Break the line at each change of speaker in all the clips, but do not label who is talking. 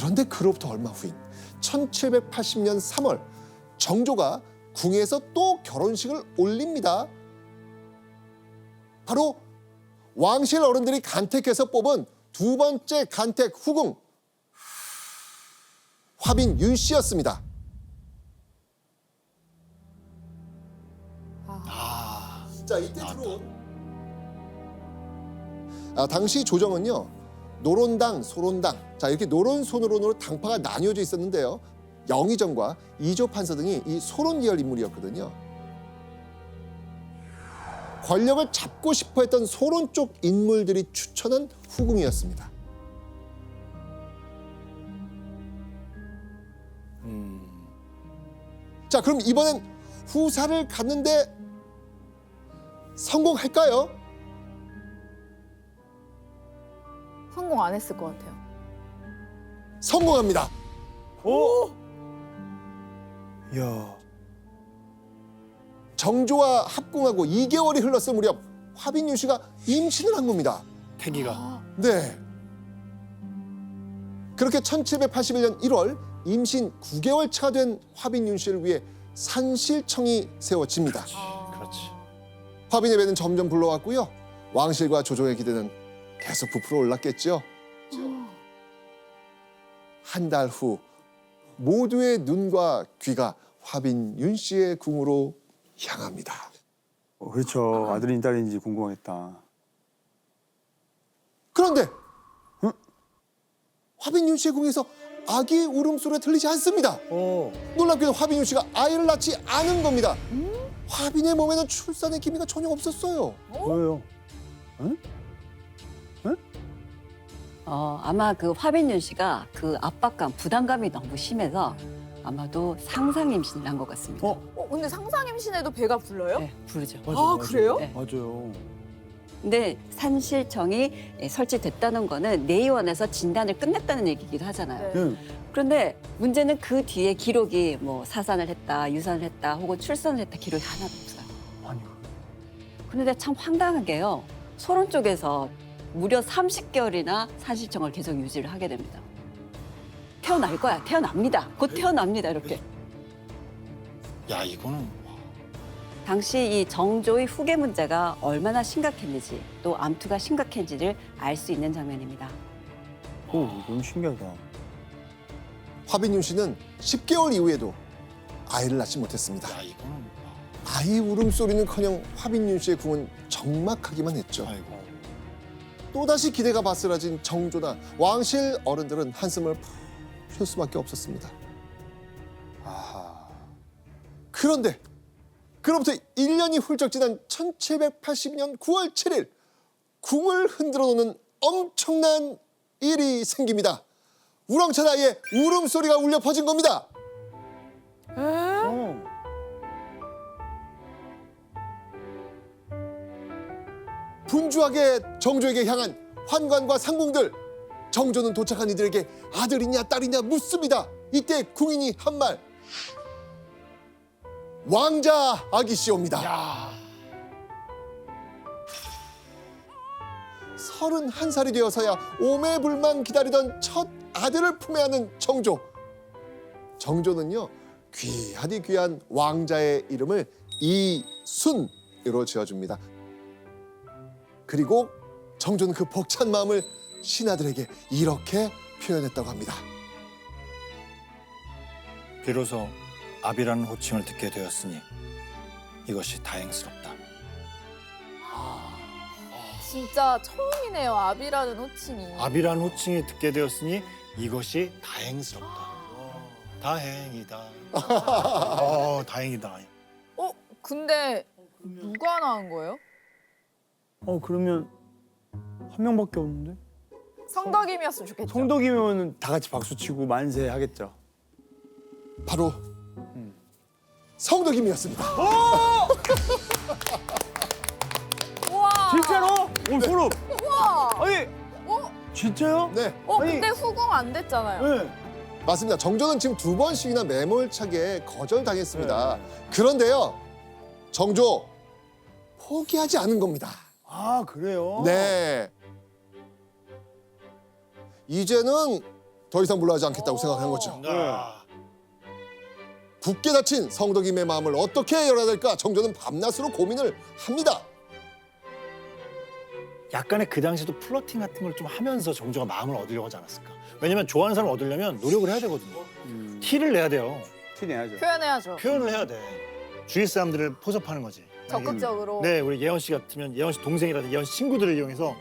그런데 그로부터 얼마 후인 1780년 3월 정조가 궁에서 또 결혼식을 올립니다. 바로 왕실 어른들이 간택해서 뽑은 두 번째 간택 후궁 화빈 윤 씨였습니다. 자, 이때 들어온 당시 조정은요, 노론당, 소론당, 자 이렇게 노론소노론으로 당파가 나뉘어져 있었는데요. 영의정과 이조 판서 등이 이 소론 계열 인물이었거든요. 권력을 잡고 싶어했던 소론 쪽 인물들이 추천한 후궁이었습니다. 자, 그럼 이번엔 후사를 갔는데 성공할까요?
성공 안 했을 것 같아요.
성공합니다.
오! 야.
정조와 합궁하고 2개월이 흘렀을 무렵 화빈윤 씨가 임신을 한 겁니다.
태기가.
네. 그렇게 1781년 1월 임신 9개월 차 된 화빈윤 씨를 위해 산실청이 세워집니다.
그렇지.
화빈의 배는 점점 불러왔고요. 왕실과 조정의 기대는 계속 부풀어 올랐겠죠. 한 달 후 모두의 눈과 귀가 화빈윤 씨의 궁으로 향합니다.
그렇죠. 아들인지 딸인지 궁금하겠다.
그런데 화빈윤 씨의 궁에서 아기 울음소리가 들리지 않습니다. 놀랍게도 화빈윤 씨가 아이를 낳지 않은 겁니다. 화빈의 몸에는 출산의 기미가 전혀 없었어요.
왜요?
아마 그 화빈윤 씨가 그 압박감, 부담감이 너무 심해서 아마도 상상 임신을 한 것 같습니다.
근데 상상 임신에도 배가 불러요?
네, 부르죠.
그래요?
네.
맞아요.
근데 산실청이 설치됐다는 거는 내의원에서 진단을 끝냈다는 얘기기도 하잖아요.
네.
응.
그런데 문제는 그 뒤에 기록이 뭐 사산을 했다, 유산을 했다, 혹은 출산을 했다 기록이 하나도 없어요.
아니.
그런데 참 황당한 게요. 소론 쪽에서 무려 30개월이나 산실청을 계속 유지를 하게 됩니다. 태어날 거야, 태어납니다. 곧 태어납니다, 이렇게.
야, 이거는
당시 이 정조의 후계 문제가 얼마나 심각했는지 또 암투가 심각했는지를 알 수 있는 장면입니다.
너무 신기하다.
화빈윤 씨는 10개월 이후에도 아이를 낳지 못했습니다.
야, 이거는
아이 울음소리는커녕 화빈윤 씨의 궁은 적막하기만 했죠.
아이고.
또다시 기대가 바스라진 정조나 왕실 어른들은 한숨을 푹 쉴 수밖에 없었습니다.
아하.
그런데 그로부터 1년이 훌쩍 지난 1782년 9월 7일 궁을 흔들어 놓는 엄청난 일이 생깁니다. 우렁찬 아이의 울음소리가 울려 퍼진 겁니다. 분주하게 정조에게 향한 환관과 상궁들. 정조는 도착한 이들에게 아들이냐 딸이냐 묻습니다. 이때 궁인이 한 말. 왕자 아기씨옵니다.
야.
31살이 되어서야 오매불만 기다리던 첫 아들을 품에 안은 정조. 정조는요, 귀하디 귀한 왕자의 이름을 이순으로 지어줍니다. 그리고 정조는 그 벅찬 마음을 신하들에게 이렇게 표현했다고 합니다.
비로소 아비라는 호칭을 듣게 되었으니 이것이 다행스럽다.
진짜 처음이네요. 아비라는 호칭이.
아비라는 호칭이 듣게 되었으니 이것이 다행스럽다. 다행이다. 다행이다.
근데 누가 낳은 거예요?
그러면 한 명밖에 없는데?
성덕임이었으면 좋겠죠.
성덕이면 다 같이 박수 치고 만세 하겠죠.
바로 성덕임이었습니다.
우와.
진짜로? 오, 소름.
우와.
아니,
어?
진짜요?
네,
아니.
근데 후궁 안 됐잖아요.
네.
맞습니다. 정조는 지금 2번씩이나 매몰차게 거절당했습니다. 그런데요, 정조 포기하지 않은 겁니다.
아, 그래요?
네. 이제는 더 이상 물러나지 않겠다고 생각한 거죠.
아,
굳게 닫힌 성덕임의 마음을 어떻게 열어야 될까? 정조는 밤낮으로 고민을 합니다.
약간의 그 당시도 플러팅 같은 걸 좀 하면서 정조가 마음을 얻으려고 하지 않았을까? 왜냐면 좋아하는 사람을 얻으려면 노력을 해야 되거든요. 티를 내야 돼요.
티 내야죠.
표현해야죠.
표현을 해야 돼. 주위 사람들을 포섭하는 거지.
적극적으로.
네, 우리 예원 씨 같으면 예원 씨 동생이라든지 예원 씨 친구들을 이용해서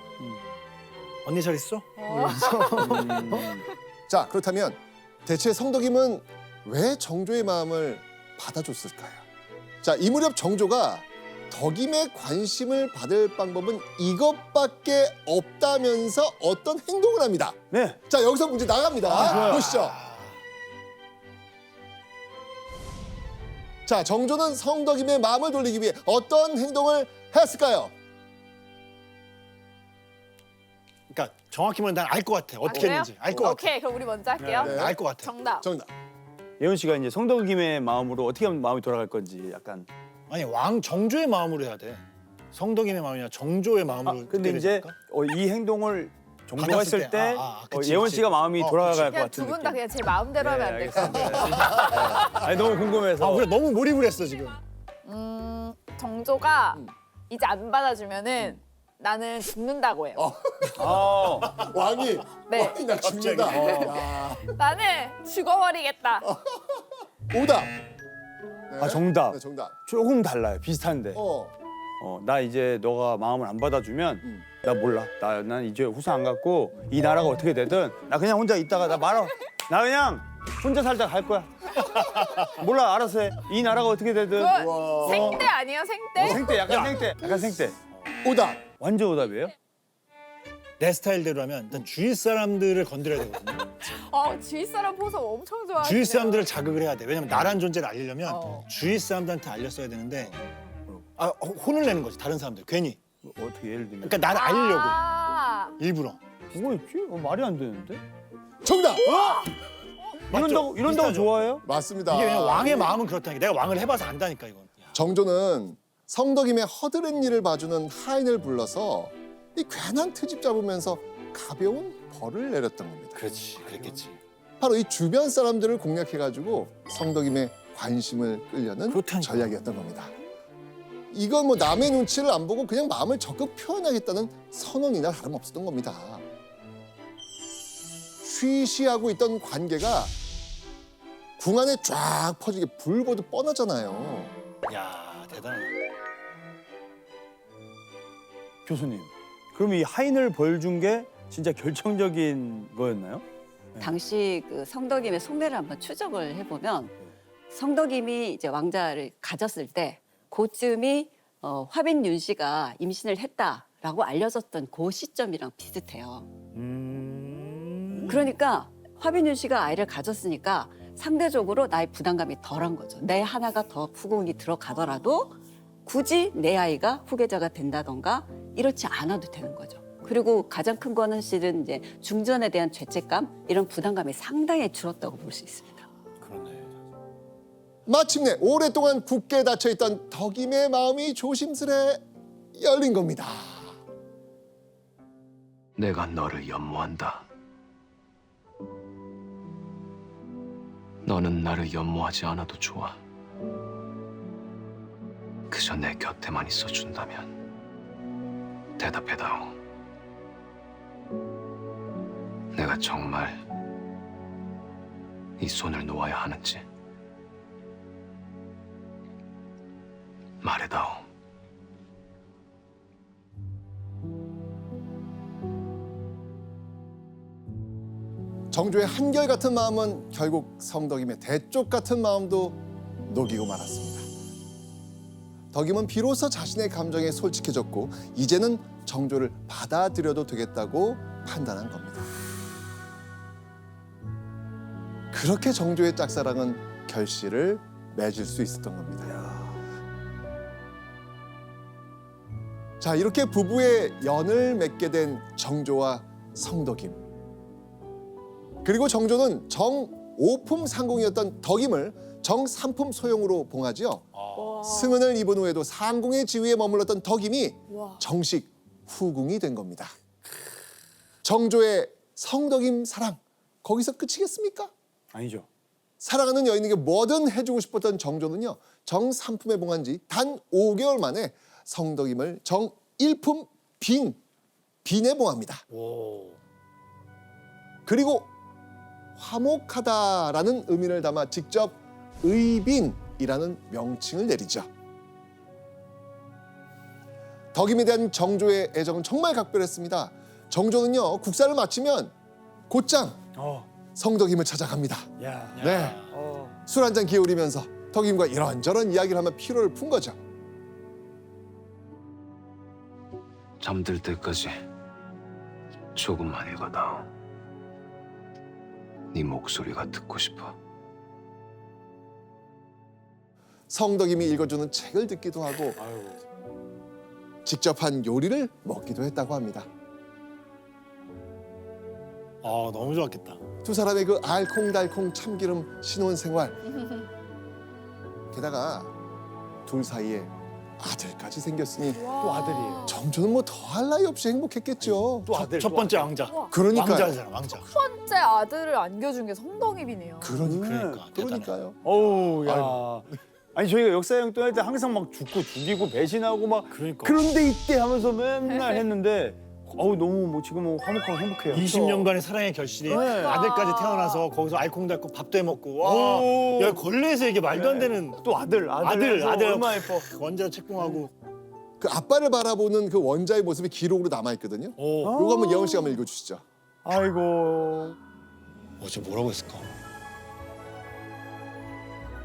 언니 잘 있어?
어.
자, 그렇다면 대체 성덕임은 왜 정조의 마음을 받아줬을까요? 자, 이 무렵 정조가 덕임의 관심을 받을 방법은 이것밖에 없다면서 어떤 행동을 합니다.
네.
자, 여기서 문제 나갑니다. 보시죠. 자, 정조는 성덕임의 마음을 돌리기 위해 어떤 행동을 했을까요?
그러니까 정확히 말하면 난 알 것 같아. 어떻게
그래요?
했는지 알 것 같아.
오케이, 그럼 우리 먼저 할게요.
네.
알 것 같아.
정답.
정답.
예원 씨가 이제 성덕임의 마음으로 어떻게 하면 마음이 돌아갈 건지 약간.
아니 왕 정조의 마음으로 해야 돼. 성덕임의 마음이냐 정조의 마음으로.
아, 근데
어떻게
이제
될까?
이 행동을 정조가
받았을
했을
때.
때
그치,
예원
그치.
씨가 마음이 돌아갈 것
그냥
같은
두 분
느낌.
다 그냥 제 마음대로 하면 안 될까요?
알겠습니다. 아니 너무 궁금해서.
아 우리가 너무 몰입을 했어 지금.
정조가 이제 안 받아주면은 나는 죽는다고 해요.
왕이
네.
왕이 나 죽는다. 야.
나는 죽어버리겠다.
오답. 네.
아, 정답.
네, 정답.
조금 달라요. 비슷한데.
어.
나 이제 너가 마음을 안 받아주면 나 몰라. 난 이제 후사 안 갖고 이 나라가 어떻게 되든 나 그냥 혼자 있다가 나 말아. 나 그냥 혼자 살다 갈 거야. 몰라, 알아서 해. 이 나라가 어떻게 되든.
그거 생떼 아니에요, 생떼?
생떼, 약간 생떼.
오답.
완전 오답이에요?
내 스타일대로 하면 일단 주위 사람들을 건드려야 되거든요.
주위 사람 보석 엄청 좋아하시네요.
주위 사람들을 자극을 해야 돼. 왜냐면 나란 존재를 알리려면
어.
주위 사람들한테 알렸어야 되는데 혼을 내는 거지 다른 사람들 괜히.
어떻게 예를 들면.
그러니까 나를 알리려고
아,
일부러.
뭐가 있지? 말이 안 되는데?
정답.
맞죠?
이런다고
비슷하죠?
좋아해요?
맞습니다.
이게 그냥 왕의 마음은 그렇다니까. 내가 왕을 해봐서 안다니까 이건.
정조는 성덕임의 허드렛 일을 봐주는 하인을 불러서 이 괜한 트집 잡으면서 가벼운 벌을 내렸던 겁니다.
그렇지, 그랬겠지.
바로 이 주변 사람들을 공략해가지고 성덕임의 관심을 끌려는
그렇다니까.
전략이었던 겁니다. 이건 뭐 남의 눈치를 안 보고 그냥 마음을 적극 표현하겠다는 선언이나 다름없었던 겁니다. 쉬쉬하고 있던 관계가 궁 안에 쫙 퍼지게 불보듯 뻔하잖아요.
야 대단하다.
교수님. 그럼 이 하인을 벌 준 게 진짜 결정적인 거였나요?
당시 그 성덕임의 속내를 한번 추적을 해보면 성덕임이 이제 왕자를 가졌을 때 그쯤이 화빈윤 씨가 임신을 했다라고 알려졌던 그 시점이랑 비슷해요. 그러니까 화빈윤 씨가 아이를 가졌으니까 상대적으로 나의 부담감이 덜한 거죠. 내 하나가 더 후궁이 들어가더라도 굳이 내 아이가 후계자가 된다던가 이렇지 않아도 되는 거죠. 그리고 가장 큰 거는 실은 이제 중전에 대한 죄책감 이런 부담감이 상당히 줄었다고 볼 수 있습니다.
그러네.
마침내 오랫동안 굳게 닫혀있던 덕임의 마음이 조심스레 열린 겁니다.
내가 너를 연모한다. 너는 나를 연모하지 않아도 좋아. 그저 내 곁에만 있어준다면 대답해다오. 내가 정말 이 손을 놓아야 하는지 말해다오.
정조의 한결같은 마음은 결국 성덕임의 대쪽 같은 마음도 녹이고 말았습니다. 덕임은 비로소 자신의 감정에 솔직해졌고 이제는 정조를 받아들여도 되겠다고 판단한 겁니다. 그렇게 정조의 짝사랑은 결실을 맺을 수 있었던 겁니다. 자, 이렇게 부부의 연을 맺게 된 정조와 성덕임. 그리고 정조는 정오품 상공이었던 덕임을 정삼품 소용으로 봉하지요. 승은을 입은 후에도 상공의 지위에 머물렀던 덕임이
와.
정식 후궁이 된 겁니다. 정조의 성덕임 사랑 거기서 끝이겠습니까?
아니죠.
사랑하는 여인에게 뭐든 해주고 싶었던 정조는요. 정삼품에 봉한 지 단 5개월 만에 성덕임을 정일품 빈에 봉합니다.
오.
그리고 화목하다라는 의미를 담아 직접 의빈이라는 명칭을 내리죠. 덕임에 대한 정조의 애정은 정말 각별했습니다. 정조는요. 국사를 마치면 곧장 성덕임을 찾아갑니다.
야.
네. 술 한 잔 기울이면서 덕임과 이런저런 이야기를 하며 피로를 푼 거죠.
잠들 때까지 조금만 읽어다오. 네 목소리가 듣고 싶어.
성덕임이 읽어주는 책을 듣기도 하고 직접 한 요리를 먹기도 했다고 합니다.
아, 너무 좋았겠다.
두 사람의 그 알콩달콩 참기름 신혼생활 게다가 둘 사이에 아들까지 생겼으니
또 아들이에요.
정조는 뭐 더할 나위 없이 행복했겠죠.
또 아들.
첫 번째 왕자.
그러니까요.
왕자잖아, 왕자.
첫 번째 아들을 안겨준 게 성덕입이네요.
그러니까.
그러니까요.
어우 야. 아니 저희가 역사 여행 떠날 때 항상 막 죽고 죽이고 배신하고 막
그러니까.
그런데 이때 하면서 맨날 했는데 어우 너무 뭐 지금 화목하고 행복해요.
20년간의 사랑의 결실이
네.
아들까지 태어나서 거기서 알콩달콩 밥도 해 먹고 와.
오.
야, 걸레에서 이게 말도 안 되는
또 아들
아들
얼마나 예뻐.
원자 책봉하고.
그 아빠를 바라보는 그 원자의 모습이 기록으로 남아 있거든요.
오.
요거 한번 예원 씨가 한번 읽어주시죠.
아이고.
저 뭐라고 했을까?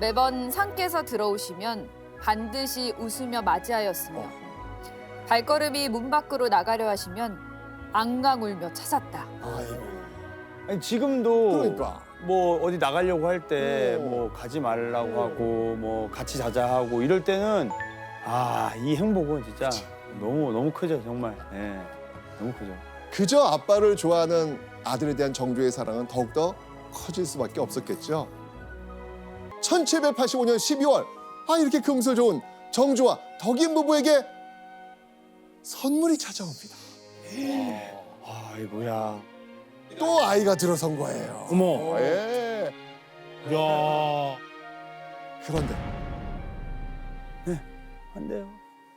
매번 상께서 들어오시면 반드시 웃으며 맞이하였으며 발걸음이 문 밖으로 나가려 하시면 앙강 울며 찾았다.
아이고.
아니 지금도
그러니까.
뭐 어디 나가려고 할 때 뭐 가지 말라고 하고 뭐 같이 자자 하고 이럴 때는 아 이 행복은 진짜 너무 크죠 정말. 예. 너무 크죠.
그저 아빠를 좋아하는 아들에 대한 정조의 사랑은 더욱더 커질 수밖에 없었겠죠. 1785년 12월 이렇게 금슬 좋은 정조와 덕임 부부에게 선물이 찾아옵니다.
아이고야.
또 아이가 들어선 거예요.
어머.
예.
야.
그런데
안 돼요.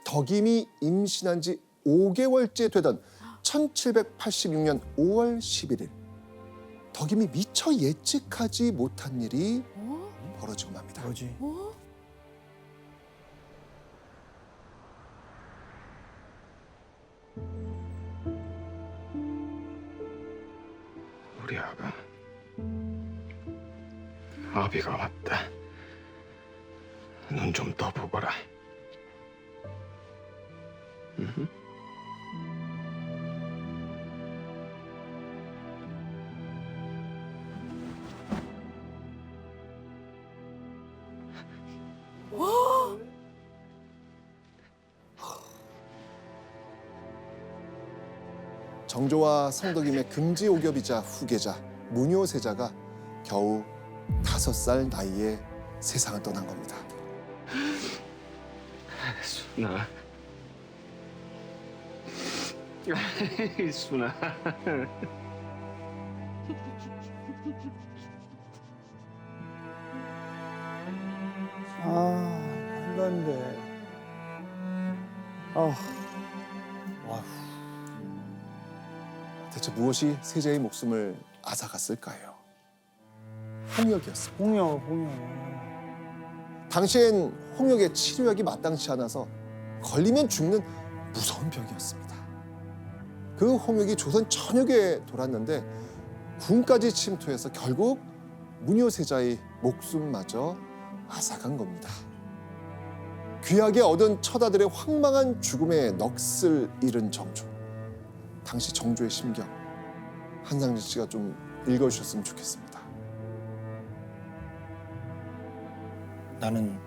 덕임이 임신한 지 5개월째 되던 1786년 5월 11일 덕임이 미처 예측하지 못한 일이 벌어지고 맙니다.
뭐지?
우리 아가 아비가 왔다. 눈 좀 떠보거라.
정조와 성덕임의 금지오겹이자 후계자 문효세자가 겨우 5살 나이에 세상을 떠난 겁니다.
순아. 순아.
말도 안 돼.
대체 무엇이 세자의 목숨을 앗아갔을까요? 홍역이었습니다.
홍역.
당시엔 홍역의 치료약이 마땅치 않아서 걸리면 죽는 무서운 병이었습니다. 그 홍역이 조선 전역에 돌았는데 군까지 침투해서 결국 문효세자의 목숨마저 앗아간 겁니다. 귀하게 얻은 처다들의 황망한 죽음에 넋을 잃은 정조. 당시 정조의 심경 한상진 씨가 좀 읽어주셨으면 좋겠습니다.
나는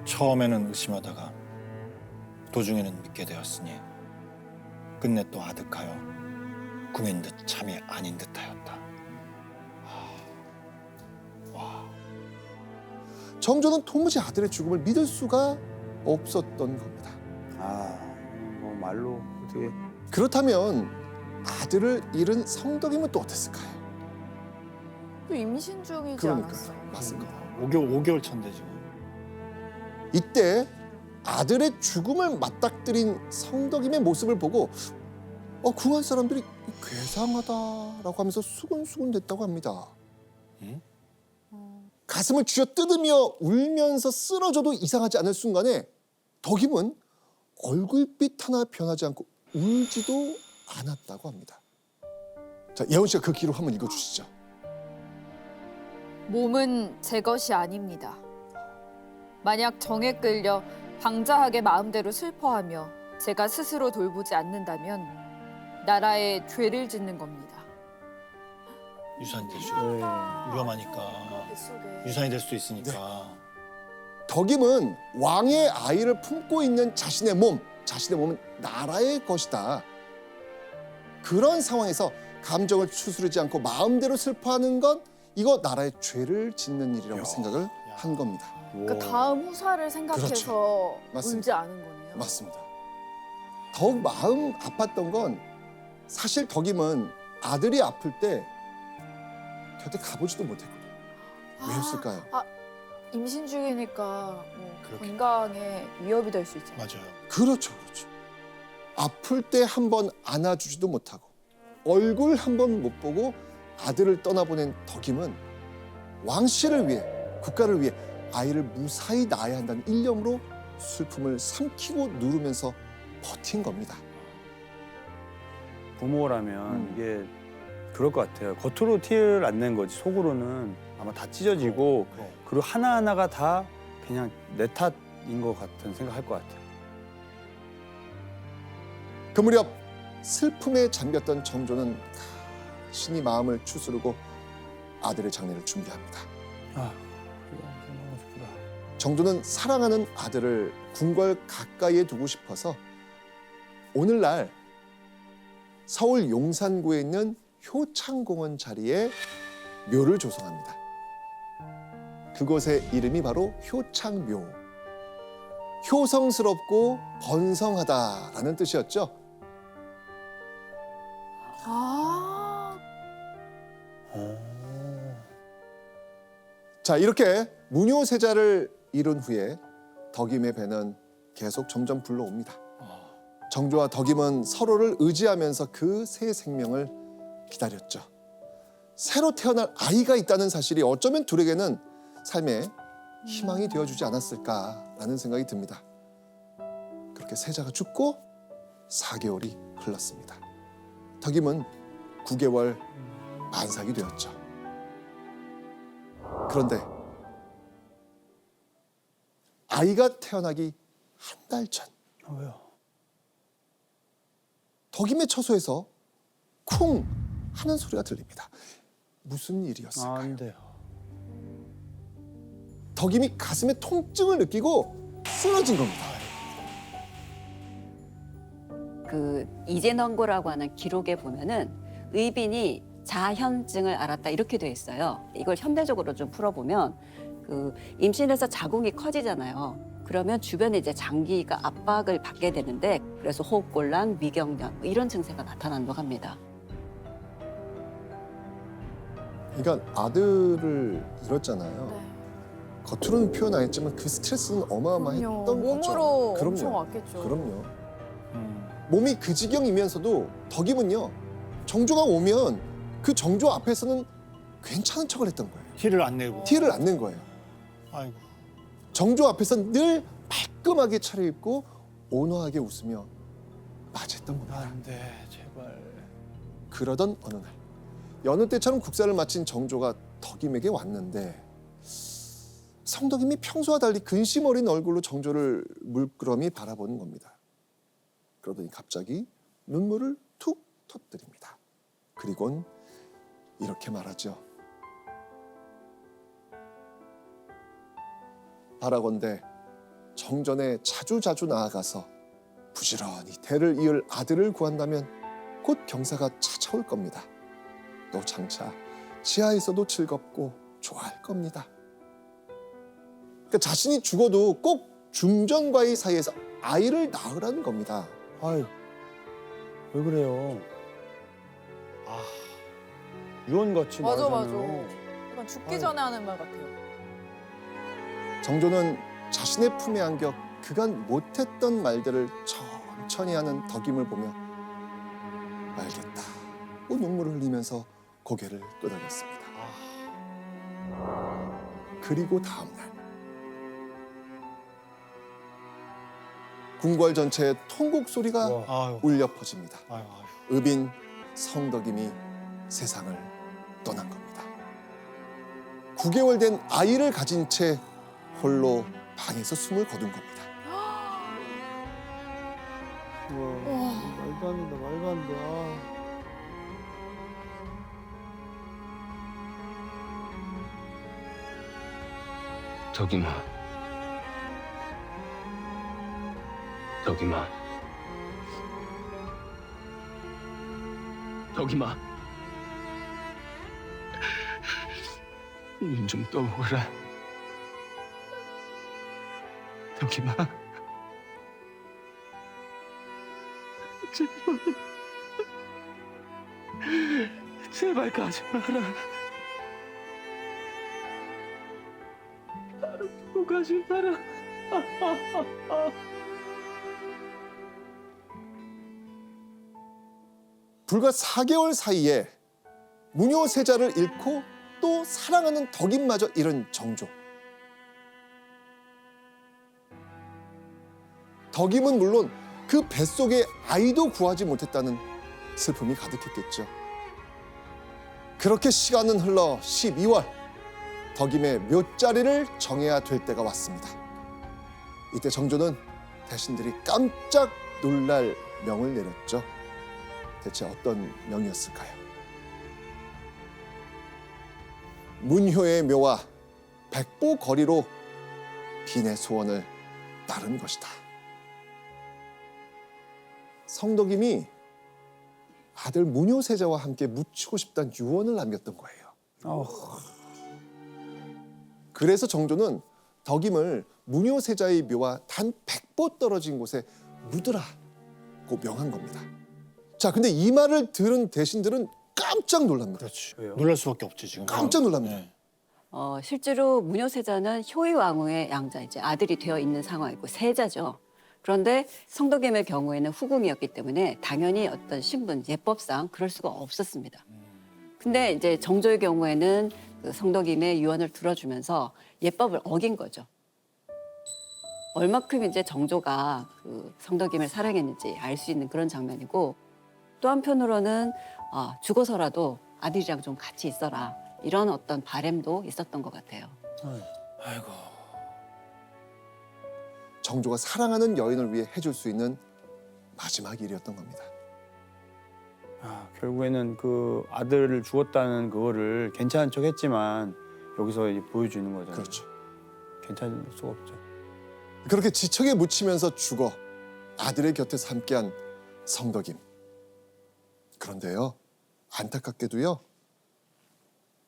처음에는 의심하다가 도중에는 믿게 되었으니 끝내 또 아득하여 꿈인 듯 참이 아닌 듯하였다.
정조는 도무지 아들의 죽음을 믿을 수가 없었던 겁니다.
뭐 말로 어떻게?
그렇다면 아들을 잃은 성덕임은 또 어땠을까요?
그래도 임신 중이지
그러니까요.
않았어요.
맞습니다.
5개월 차인데 지금.
이때 아들의 죽음을 맞닥뜨린 성덕임의 모습을 보고 궁한 사람들이 괴상하다라고 하면서 수군수군 됐다고 합니다. 가슴을 쥐어뜯으며 울면서 쓰러져도 이상하지 않을 순간에 덕임은 얼굴빛 하나 변하지 않고 울지도 않았다고 합니다. 자, 예원 씨가 그 기록 한번 읽어주시죠.
몸은 제 것이 아닙니다. 만약 정에 끌려 방자하게 마음대로 슬퍼하며 제가 스스로 돌보지 않는다면 나라에 죄를 짓는 겁니다.
유산이 될 수
네.
위험하니까. 유산이 될 수도 있으니까.
덕임은 왕의 아이를 품고 있는 자신의 몸은 나라의 것이다. 그런 상황에서 감정을 추스르지 않고 마음대로 슬퍼하는 건 이거 나라의 죄를 짓는 일이라고
야.
생각을 한 겁니다.
그 다음 후사를 생각해서
그렇죠. 맞습니다.
울지 않은 거네요.
맞습니다. 더욱 마음 아팠던 건 사실 덕임은 아들이 아플 때 곁에 가보지도 못했거든요. 왜였을까요?
임신 중이니까 뭐
그렇게.
건강에 위협이 될 수 있잖아요.
맞아요.
그렇죠. 아플 때 한 번 안아주지도 못하고 얼굴 한 번 못 보고 아들을 떠나보낸 덕임은 왕실을 위해 국가를 위해 아이를 무사히 낳아야 한다는 일념으로 슬픔을 삼키고 누르면서 버틴 겁니다.
부모라면 이게 그럴 것 같아요. 겉으로 티를 안 낸 거지 속으로는 아마 다 찢어지고 그리고 하나하나가 다 그냥 내 탓인 것 같은 생각할 것 같아요.
그 무렵 슬픔에 잠겼던 정조는 신이 마음을 추스르고 아들의 장례를 준비합니다.
아, 생각하고 싶다.
정조는 사랑하는 아들을 궁궐 가까이에 두고 싶어서 오늘날 서울 용산구에 있는 효창공원 자리에 묘를 조성합니다. 그곳의 이름이 바로 효창묘. 효성스럽고 번성하다라는 뜻이었죠. 자, 이렇게 무뇨세자를 이룬 후에 덕임의 배는 계속 점점 불러옵니다. 정조와 덕임은 서로를 의지하면서 그 새 생명을 기다렸죠. 새로 태어날 아이가 있다는 사실이 어쩌면 둘에게는 삶의 희망이 되어주지 않았을까라는 생각이 듭니다. 그렇게 세자가 죽고 4개월이 흘렀습니다. 덕임은 9개월 만삭이 되었죠. 그런데 아이가 태어나기 한 달 전
왜요?
덕임의 처소에서 쿵 하는 소리가 들립니다. 무슨 일이었을까요?
안 돼요.
덕임이 가슴에 통증을 느끼고 쓰러진 겁니다.
그 이재넌고라고 하는 기록에 보면은 의빈이 자현증을 앓았다 이렇게 돼 있어요. 이걸 현대적으로 좀 풀어보면 그 임신해서 자궁이 커지잖아요. 그러면 주변에 이제 장기가 압박을 받게 되는데 그래서 호흡곤란, 위경련 이런 증세가 나타난다고 합니다.
그러니까 아들을 잃었잖아요.
네.
겉으로는 표현 안 했지만 그 스트레스는 어마어마했던 거죠.
몸으로
그럼요.
엄청 왔겠죠.
그럼요. 몸이 그 지경이면서도 덕임은요. 정조가 오면 그 정조 앞에서는 괜찮은 척을 했던 거예요.
티를 안 내고.
티를 안 낸 거예요.
아이고.
정조 앞에서는 늘 말끔하게 차려입고 온화하게 웃으며 맞이했던 겁니다.
안 돼, 제발.
그러던 어느 날 여느 때처럼 국사를 마친 정조가 덕임에게 왔는데 성덕임이 평소와 달리 근심 어린 얼굴로 정조를 물끄러미 바라보는 겁니다. 그러더니 갑자기 눈물을 툭 터뜨립니다. 그리곤 이렇게 말하죠. 바라건대 정전에 자주자주 나아가서 부지런히 대를 이을 아들을 구한다면 곧 경사가 찾아올 겁니다. 또 장차 지하에서도 즐겁고 좋아할 겁니다. 그러니까 자신이 죽어도 꼭 중전과의 사이에서 아이를 낳으라는 겁니다.
아유, 왜 그래요?
아,
유언같이
맞아,
말하잖아요.
약간 죽기 전에 하는 말 같아요.
정조는 자신의 품에 안겨 그간 못했던 말들을 천천히 하는 덕임을 보며 알겠다 고 눈물을 흘리면서 고개를 끄덕였습니다. 그리고 다음 날 궁궐 전체에 통곡 소리가
아유,
울려 퍼집니다.
아유.
의빈 성덕임이 세상을 떠난 겁니다. 9개월 된 아이를 가진 채 홀로 방에서 숨을 거둔 겁니다.
말도 안 된다, 말도 안 돼.
덕임아. 덕임아. 덕임아. 눈 좀 떠보거라. 덕임아. 제발. 제발 가지 마라. 나를 두고 가지 마라.
불과 4개월 사이에 무녀세자를 잃고 또 사랑하는 덕임마저 잃은 정조. 덕임은 물론 그 뱃속의 아이도 구하지 못했다는 슬픔이 가득했겠죠. 그렇게 시간은 흘러 12월 덕임의 묘자리를 정해야 될 때가 왔습니다. 이때 정조는 대신들이 깜짝 놀랄 명을 내렸죠. 대체 어떤 명이었을까요? 문효의 묘와 백보 거리로 빈의 소원을 따른 것이다. 성덕임이 아들 문효세자와 함께 묻히고 싶다는 유언을 남겼던 거예요. 그래서 정조는 덕임을 문효세자의 묘와 단 100보 떨어진 곳에 묻으라고 명한 겁니다. 자, 근데 이 말을 들은 대신들은 깜짝 놀랍니다.
그렇지.
왜요?
놀랄 수밖에 없지 지금.
깜짝 놀랍니다.
네.
실제로 문효세자는 효의왕후의 양자, 이제 아들이 되어 있는 상황이고 세자죠. 그런데 성덕임의 경우에는 후궁이었기 때문에 당연히 어떤 신분, 예법상 그럴 수가 없었습니다. 근데 이제 정조의 경우에는 그 성덕임의 유언을 들어주면서 예법을 어긴 거죠. 얼마큼 이제 정조가 그 성덕임을 사랑했는지 알 수 있는 그런 장면이고, 또 한편으로는 죽어서라도 아들이랑 좀 같이 있어라, 이런 어떤 바램도 있었던 것 같아요.
아이고.
정조가 사랑하는 여인을 위해 해줄 수 있는 마지막 일이었던 겁니다.
결국에는 그 아들을 죽었다는 그거를 괜찮은 척 했지만 여기서 이제 보여주는 거잖아요.
그렇죠.
괜찮을 수가 없죠.
그렇게 지척에 묻히면서 죽어 아들의 곁에서 함께한 성덕임. 그런데요, 안타깝게도요,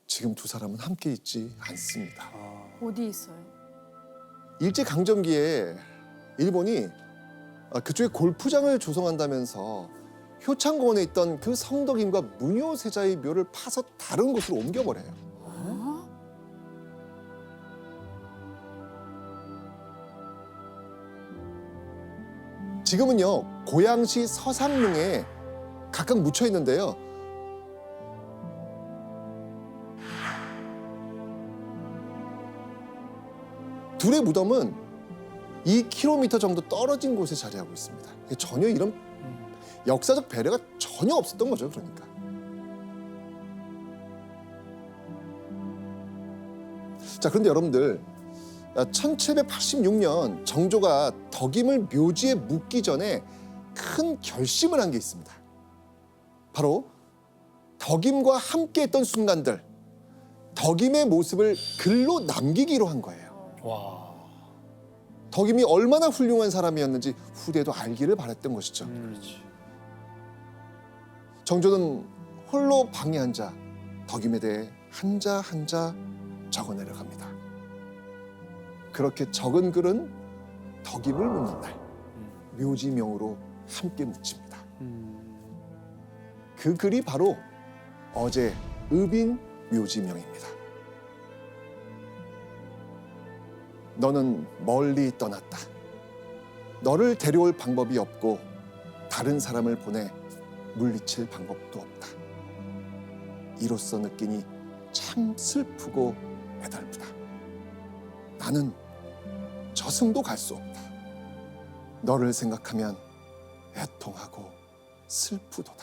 지금 두 사람은 함께 있지 않습니다.
어디 있어요?
일제강점기에 일본이 그쪽에 골프장을 조성한다면서 효창공원에 있던 그 성덕임과 문효세자의 묘를 파서 다른 곳으로 옮겨버려요. 지금은요, 고양시 서상릉에 각각 묻혀 있는데요. 둘의 무덤은 2km 정도 떨어진 곳에 자리하고 있습니다. 전혀 이런 역사적 배려가 전혀 없었던 거죠, 그러니까. 자, 그런데 여러분들, 1786년 정조가 덕임을 묘지에 묻기 전에 큰 결심을 한 게 있습니다. 바로 덕임과 함께했던 순간들, 덕임의 모습을 글로 남기기로 한 거예요.
와.
덕임이 얼마나 훌륭한 사람이었는지 후대도 알기를 바랬던 것이죠. 정조는 홀로 방에 앉아 덕임에 대해 한자 한자 적어내려갑니다. 그렇게 적은 글은 덕임을 묻는 날 묘지명으로 함께 묻힙니다. 그 글이 바로 어제 의빈 묘지명입니다. 너는 멀리 떠났다. 너를 데려올 방법이 없고 다른 사람을 보내 물리칠 방법도 없다. 이로써 느끼니 참 슬프고 애달프다. 나는 저승도 갈 수 없다. 너를 생각하면 애통하고 슬프도다.